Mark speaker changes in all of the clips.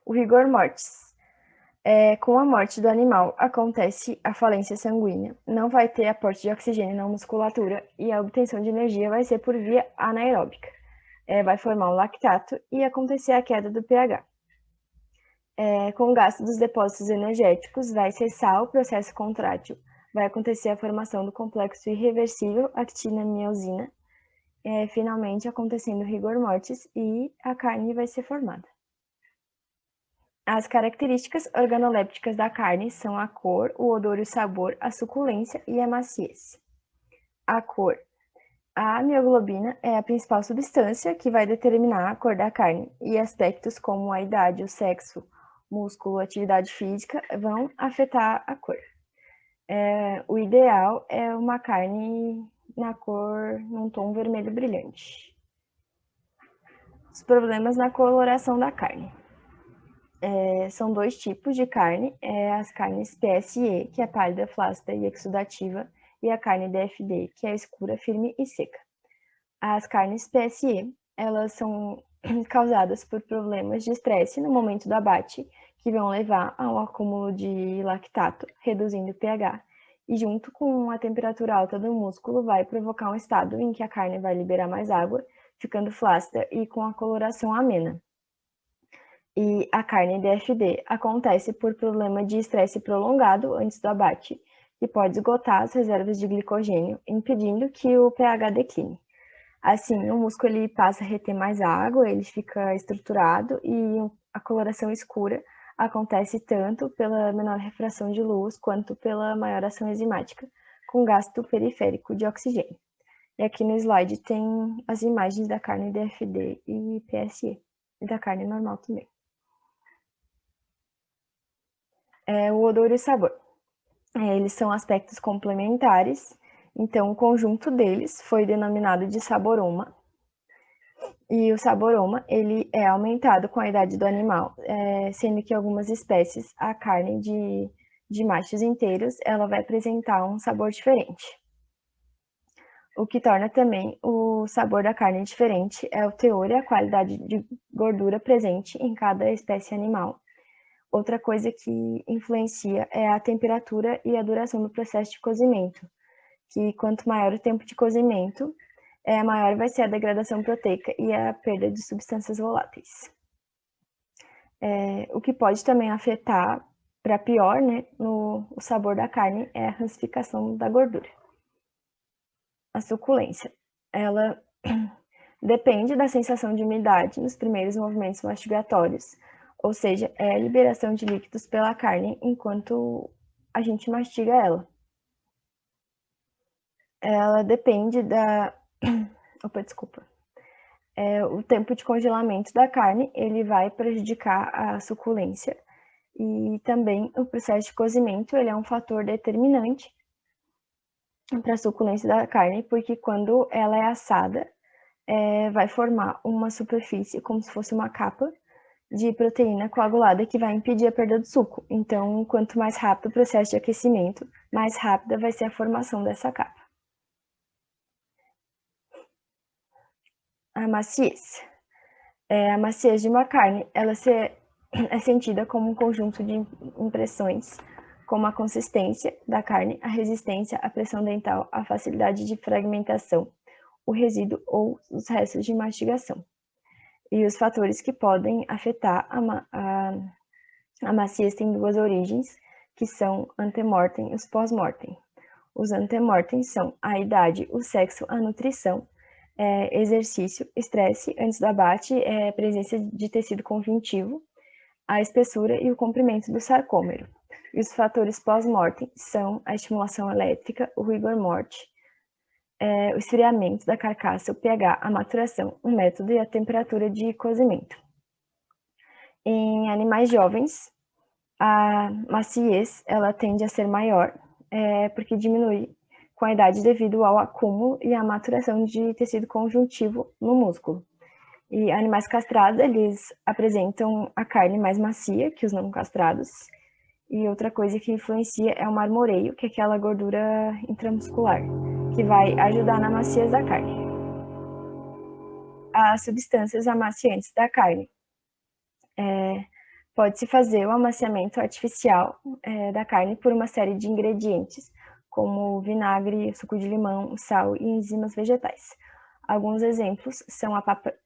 Speaker 1: O rigor mortis. Com a morte do animal, acontece a falência sanguínea, não vai ter aporte de oxigênio na musculatura e a obtenção de energia vai ser por via anaeróbica. Vai formar um lactato e acontecer a queda do pH. Com o gasto dos depósitos energéticos, vai cessar o processo contrátil, vai acontecer a formação do complexo irreversível actina-miosina, finalmente acontecendo o rigor mortis e a carne vai ser formada. As características organolépticas da carne são a cor, o odor e o sabor, a suculência e a maciez. A cor. A mioglobina é a principal substância que vai determinar a cor da carne, e aspectos como a idade, o sexo, músculo, atividade física vão afetar a cor. O ideal é uma carne na cor, num tom vermelho brilhante. Os problemas na coloração da carne. São dois tipos de carne, as carnes PSE, que é pálida, flácida e exudativa, e a carne DFD, que é escura, firme e seca. As carnes PSE, elas são causadas por problemas de estresse no momento do abate, que vão levar ao acúmulo de lactato, reduzindo o pH, e junto com a temperatura alta do músculo vai provocar um estado em que a carne vai liberar mais água, ficando flácida e com a coloração amena. E a carne DFD acontece por problema de estresse prolongado antes do abate, que pode esgotar as reservas de glicogênio, impedindo que o pH decline. Assim, o músculo ele passa a reter mais água, ele fica estruturado e a coloração escura acontece tanto pela menor refração de luz quanto pela maior ação enzimática, com gasto periférico de oxigênio. E aqui no slide tem as imagens da carne DFD e PSE, e da carne normal também. O odor e o sabor. Eles são aspectos complementares, então o conjunto deles foi denominado de saboroma. E o saboroma, ele é aumentado com a idade do animal, sendo que algumas espécies, a carne de machos inteiros, ela vai apresentar um sabor diferente. O que torna também o sabor da carne diferente é o teor e a qualidade de gordura presente em cada espécie animal. Outra coisa que influencia é a temperatura e a duração do processo de cozimento, que quanto maior o tempo de cozimento, maior vai ser a degradação proteica e a perda de substâncias voláteis. O que pode também afetar, para pior, né, o sabor da carne é a rancificação da gordura. A suculência, ela depende da sensação de umidade nos primeiros movimentos mastigatórios, ou seja, é a liberação de líquidos pela carne enquanto a gente mastiga ela. Ela depende da... Opa, desculpa. O tempo de congelamento da carne, ele vai prejudicar a suculência. E também o processo de cozimento, ele é um fator determinante para a suculência da carne, porque quando ela é assada, vai formar uma superfície como se fosse uma capa de proteína coagulada que vai impedir a perda do suco. Então, quanto mais rápido o processo de aquecimento, mais rápida vai ser a formação dessa capa. A maciez. A maciez de uma carne, ela é sentida como um conjunto de impressões, como a consistência da carne, a resistência, a pressão dental, a facilidade de fragmentação, o resíduo ou os restos de mastigação. E os fatores que podem afetar a maciez têm duas origens, que são antemortem e os pós-mortem. Os antemortem são a idade, o sexo, a nutrição, exercício, estresse antes do abate, presença de tecido conjuntivo, a espessura e o comprimento do sarcômero. E os fatores pós-mortem são a estimulação elétrica, o rigor mortis, o esfriamento da carcaça, o pH, a maturação, o método e a temperatura de cozimento. Em animais jovens, a maciez ela tende a ser maior, porque diminui com a idade devido ao acúmulo e à maturação de tecido conjuntivo no músculo. E animais castrados, eles apresentam a carne mais macia que os não castrados. E outra coisa que influencia é o marmoreio, que é aquela gordura intramuscular, que vai ajudar na maciez da carne. As substâncias amaciantes da carne. Pode-se fazer o amaciamento artificial da carne por uma série de ingredientes, como vinagre, suco de limão, sal e enzimas vegetais. Alguns exemplos são a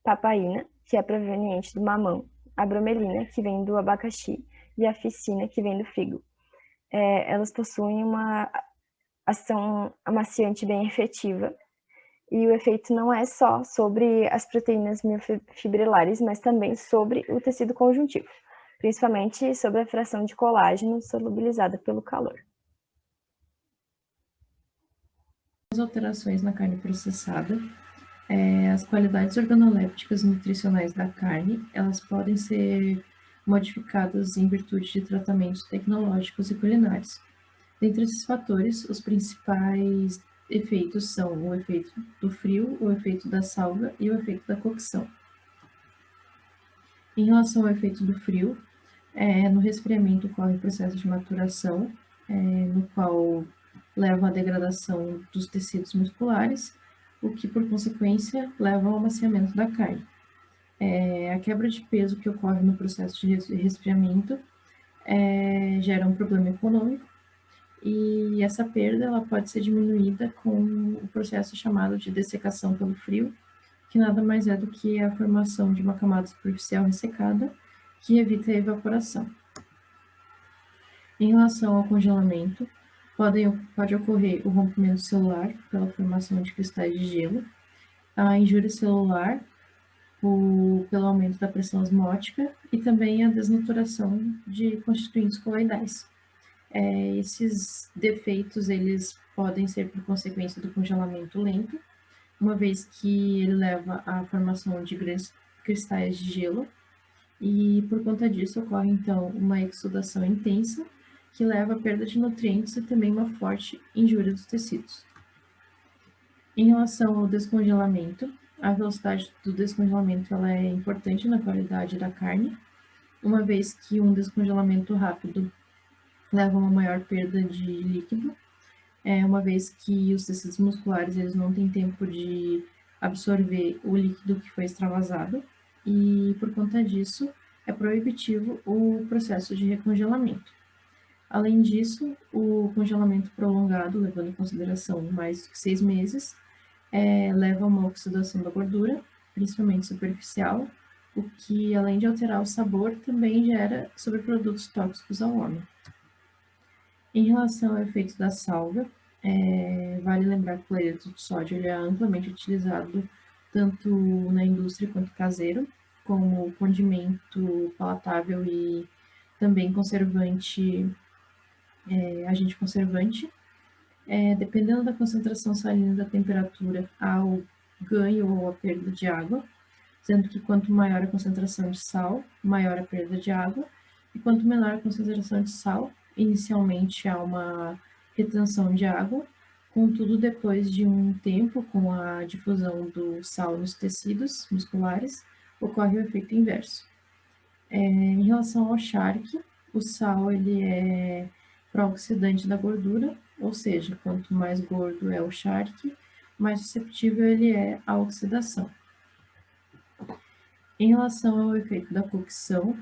Speaker 1: papaína, que é proveniente do mamão, a bromelina, que vem do abacaxi, e a ficina, que vem do figo. Elas possuem uma ação amaciante bem efetiva, e o efeito não é só sobre as proteínas miofibrilares, mas também sobre o tecido conjuntivo, principalmente sobre a fração de colágeno solubilizada pelo calor.
Speaker 2: As alterações na carne processada, as qualidades organolépticas e nutricionais da carne, elas podem ser modificadas em virtude de tratamentos tecnológicos e culinários. Dentre esses fatores, os principais efeitos são o efeito do frio, o efeito da salga e o efeito da cocção. Em relação ao efeito do frio, no resfriamento ocorre o processo de maturação, no qual leva à degradação dos tecidos musculares, o que, por consequência, leva ao amaciamento da carne. A quebra de peso que ocorre no processo de resfriamento gera um problema econômico, e essa perda ela pode ser diminuída com o processo chamado de dessecação pelo frio, que nada mais é do que a formação de uma camada superficial ressecada que evita a evaporação. Em relação ao congelamento, pode ocorrer o rompimento celular pela formação de cristais de gelo, a injúria celular pelo aumento da pressão osmótica e também a desnaturação de constituintes coloidais. Esses defeitos eles podem ser por consequência do congelamento lento, uma vez que ele leva à formação de cristais de gelo, e por conta disso ocorre então uma exsudação intensa, que leva à perda de nutrientes e também uma forte injúria dos tecidos. Em relação ao descongelamento, a velocidade do descongelamento ela é importante na qualidade da carne, uma vez que um descongelamento rápido leva a uma maior perda de líquido, uma vez que os tecidos musculares eles não têm tempo de absorver o líquido que foi extravasado, e por conta disso é proibitivo o processo de recongelamento. Além disso, o congelamento prolongado, levando em consideração mais de 6 meses, leva a uma oxidação da gordura, principalmente superficial, o que, além de alterar o sabor, também gera sobreprodutos tóxicos ao homem. Em relação ao efeito da salga, vale lembrar que o cloreto de sódio ele é amplamente utilizado tanto na indústria quanto caseiro, como condimento palatável e também conservante, agente conservante. Dependendo da concentração salina e da temperatura, há o ganho ou a perda de água, sendo que quanto maior a concentração de sal, maior a perda de água, e quanto menor a concentração de sal, inicialmente há uma retenção de água, contudo, depois de um tempo, com a difusão do sal nos tecidos musculares, ocorre o efeito inverso. Em relação ao charque, o sal ele é pró-oxidante da gordura, ou seja, quanto mais gordo é o charque, mais susceptível ele é à oxidação. Em relação ao efeito da cocção,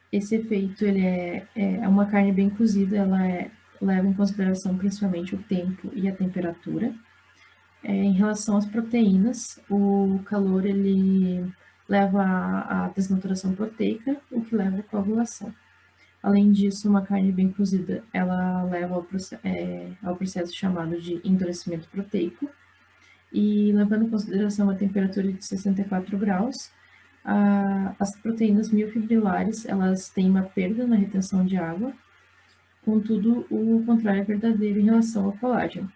Speaker 2: esse efeito ele é uma carne bem cozida, ela leva em consideração principalmente o tempo e a temperatura. Em relação às proteínas, o calor ele leva à desnaturação proteica, o que leva à coagulação. Além disso, uma carne bem cozida, ela leva ao processo chamado de endurecimento proteico, e levando em consideração a temperatura de 64 graus, as proteínas miofibrilares, elas têm uma perda na retenção de água, contudo, o contrário é verdadeiro em relação ao colágeno,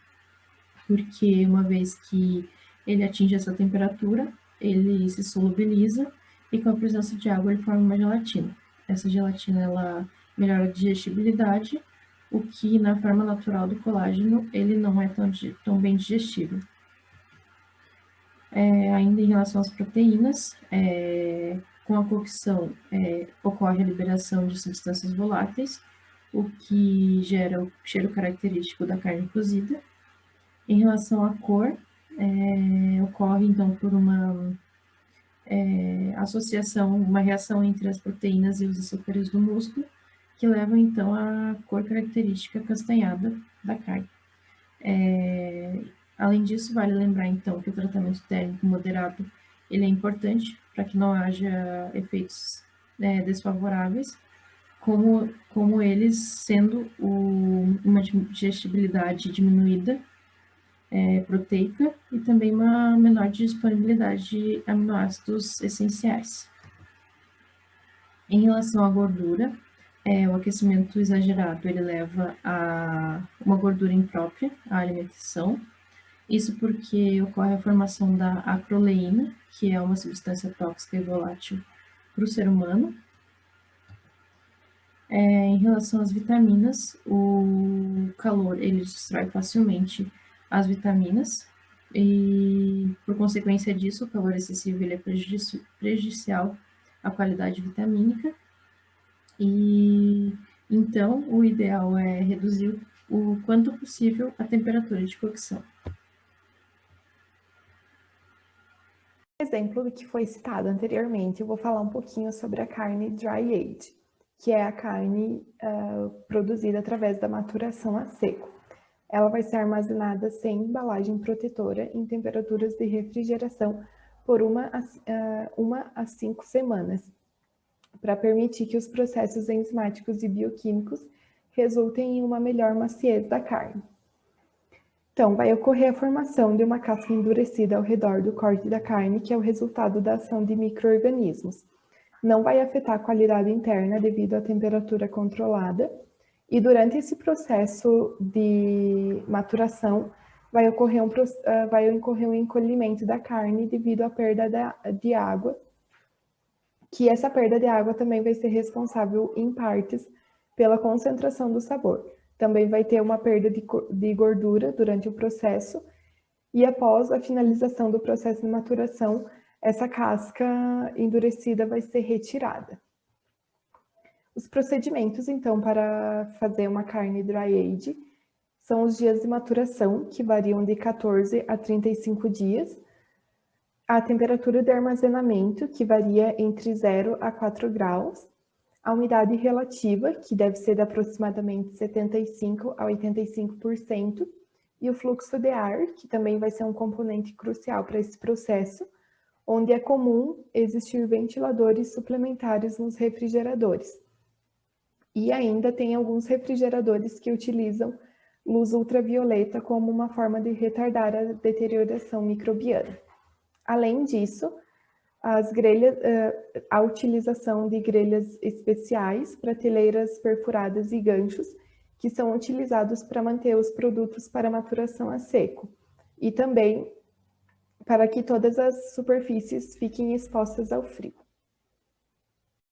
Speaker 2: porque uma vez que ele atinge essa temperatura, ele se solubiliza e com a presença de água ele forma uma gelatina. Essa gelatina, ela melhora a digestibilidade, o que na forma natural do colágeno, ele não é tão bem digestível. Ainda em relação às proteínas, com a cocção ocorre a liberação de substâncias voláteis, o que gera o cheiro característico da carne cozida. Em relação à cor, ocorre então por uma associação, uma reação entre as proteínas e os açúcares do músculo, que levam então à cor característica castanhada da carne. Além disso, vale lembrar então que o tratamento térmico moderado ele é importante para que não haja efeitos desfavoráveis, como eles sendo uma digestibilidade diminuída proteica e também uma menor disponibilidade de aminoácidos essenciais. Em relação à gordura, o aquecimento exagerado ele leva a uma gordura imprópria à alimentação. Isso porque ocorre a formação da acroleína, que é uma substância tóxica e volátil para o ser humano. Em relação às vitaminas, o calor ele destrói facilmente as vitaminas e, por consequência disso, o calor excessivo ele é prejudicial à qualidade vitamínica. E então, o ideal é reduzir o quanto possível a temperatura de cocção.
Speaker 3: Exemplo do que foi citado anteriormente, eu vou falar um pouquinho sobre a carne dry aged, que é a carne produzida através da maturação a seco. Ela vai ser armazenada sem embalagem protetora em temperaturas de refrigeração por 1 a 5 semanas, para permitir que os processos enzimáticos e bioquímicos resultem em uma melhor maciez da carne. Então, vai ocorrer a formação de uma casca endurecida ao redor do corte da carne, que é o resultado da ação de micro-organismos. Não vai afetar a qualidade interna devido à temperatura controlada, e durante esse processo de maturação, vai ocorrer um encolhimento da carne devido à perda de água, que essa perda de água também vai ser responsável, em partes, pela concentração do sabor. Também vai ter uma perda de gordura durante o processo, e após a finalização do processo de maturação, essa casca endurecida vai ser retirada. Os procedimentos, então, para fazer uma carne dry age são os dias de maturação, que variam de 14 a 35 dias, a temperatura de armazenamento, que varia entre 0 a 4 graus, a umidade relativa, que deve ser de aproximadamente 75 a 85%, e o fluxo de ar, que também vai ser um componente crucial para esse processo, onde é comum existir ventiladores suplementares nos refrigeradores. E ainda tem alguns refrigeradores que utilizam luz ultravioleta como uma forma de retardar a deterioração microbiana. Além disso, a utilização de grelhas especiais, prateleiras perfuradas e ganchos, que são utilizados para manter os produtos para maturação a seco, e também para que todas as superfícies fiquem expostas ao frio.